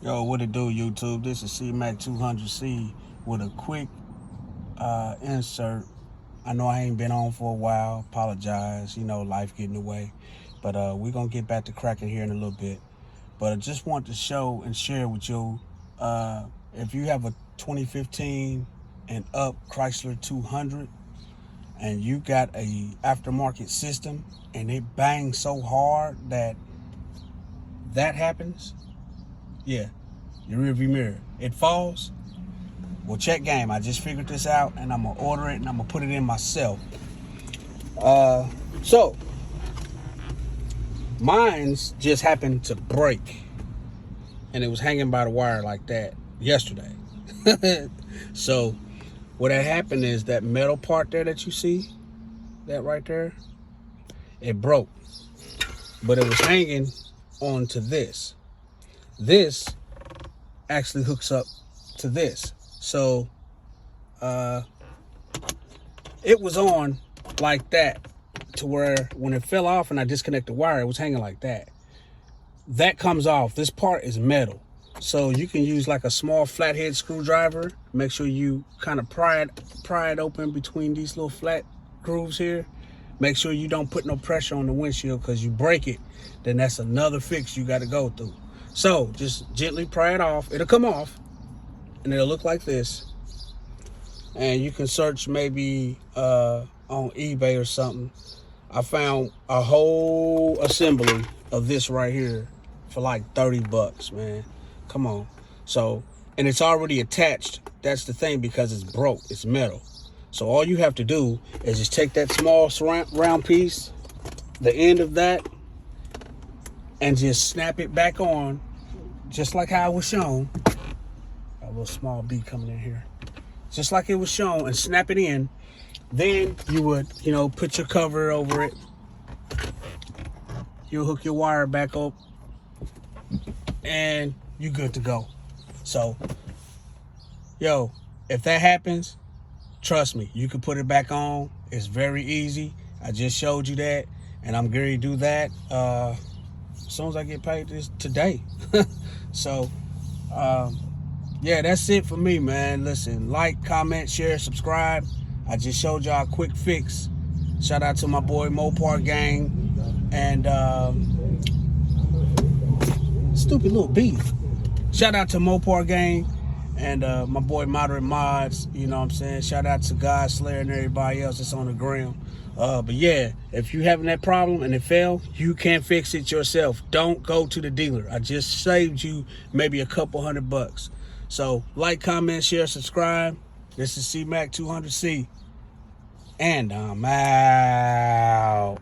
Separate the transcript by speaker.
Speaker 1: Yo, what it do, YouTube? This is C-Mac 200C with a quick insert. I know I ain't been on for a while. Apologize. Life getting away. But we're going to get back to cracking here in a little bit. But I just want to show and share with you, if you have a 2015 and up Chrysler 200 and you got a aftermarket system and it bangs so hard that happens, yeah, your rearview mirror, it falls. Well, check game. I just figured this out, and I'm gonna order it, and I'm gonna put it in myself. So mine's just happened to break, and it was hanging by the wire like that yesterday. So what had happened is that metal part there that you see, that right there, it broke, but it was hanging onto this. This actually hooks up to this. So it was on like that to where when it fell off and I disconnect the wire, it was hanging like that. That comes off. This part is metal. So you can use like a small flathead screwdriver. Make sure you kind of pry it open between these little flat grooves here. Make sure you don't put no pressure on the windshield, because you break it, then that's another fix you got to go through. So just gently pry it off. It'll come off and it'll look like this. And you can search maybe on eBay or something. I found a whole assembly of this right here for like 30 bucks, man. Come on. So, and it's already attached. That's the thing, because it's broke. It's metal. So all you have to do is just take that small round piece, the end of that, and just snap it back on, just like how it was shown. A little small bee coming in here. Just like it was shown, and snap it in. Then you would, put your cover over it. You'll hook your wire back up, and you're good to go. So, yo, if that happens, trust me, you can put it back on. It's very easy. I just showed you that, and I'm going to do that as soon as I get paid this today. So, yeah, that's it for me, man. Listen, like, comment, share, subscribe. I just showed y'all a quick fix. Shout out to my boy Mopar Gang and stupid little bee. Shout out to Mopar Gang and my boy Moderate Mods. You know what I'm saying? Shout out to God Slayer and everybody else that's on the ground. But yeah, if you having that problem and it failed, you can fix it yourself. Don't go to the dealer. I just saved you maybe a couple $100. So like, comment, share, subscribe. This is C-Mac 200C, and I'm out.